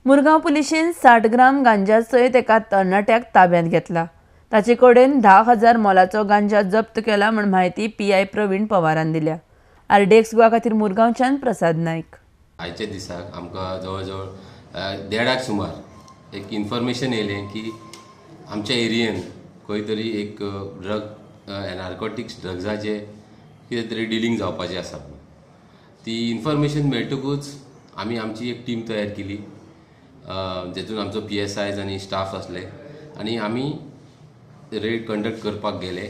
मुरगांव पुलिशेन 60 ग्राम गांजा सयत एका तरणाट्याक ताब्यांत घेतला. ताचे कडेन 10,000 मोलाचो गांजा जप्त केला म्हण म्हायती पीआय प्रवीण पवारान दिल्या. RDX गोवा खातीर मुरगांवच्यान प्रसाद नायक. आयच्या दिसाक आमकां जवळ जवळ 1:30 सुमार एक इन्फॉर्मेशन येयलें की आमच्या एरियेन खंय तरी एक नार्कोटिक्स ड्रग्जाचे कितें तरी डिलींग जावपाचें आसा. ती इन्फॉर्मेशन मेळटकूच आमी आमची एक टीम तयार केली, जेतून आमचो PSIs आनी स्टाफ आसले आनी आमी रेड कंडक्ट करपाक गेले.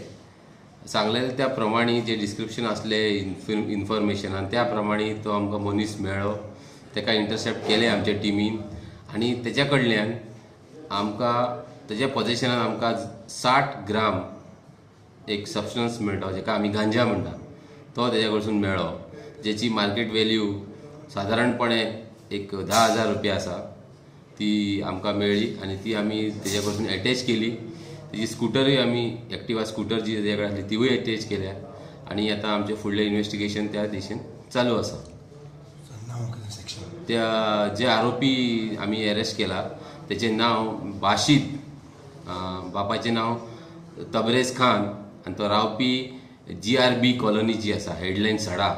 सांगलेले त्या प्रमाणे जे डिस्क्रिप्शन आसले इन्फॉर्मेशनान त्या प्रमाणे तो आमकां मनीस मेळ्ळो. ताका इंटरसेप्ट केले आमच्या टिमीन आनी तेच्या कडल्यान आमकां तेज्या पोझिशनान आमकां 60 ग्राम एक सबस्टन्स मेळ्ळो, जेका आमी गांजा म्हणटा, तो तेज्या कडसून मेळ्ळो, जेची मार्केट वॅल्यू सादारणपणे एक 10,000 रुपया आसा. ती आमकां मेळ्ळी आनी ती आमी तेज्या कडसून एटॅच केली. तेजी स्कुटरूय आमी एक्टिवा स्कुटर जी तेज्या कडेन आसली तिवूय एटॅच केल्या आनी आतां आमचें फुडलें इन्व्हेस्टिगेशन त्या दिशेन चालू आसा. त्या जे आरोपी आमी अरेस्ट केला तेचें नांव बाशीद, बापाचें नांव तबरेज खान आनी तो रावपी GRB कॉलनी जी आसा, हेडलायन सडा,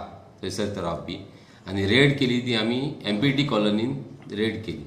थंयसर तो रावपी. आनी रेड केली ती आमी MPT कॉलनीन रेड केली.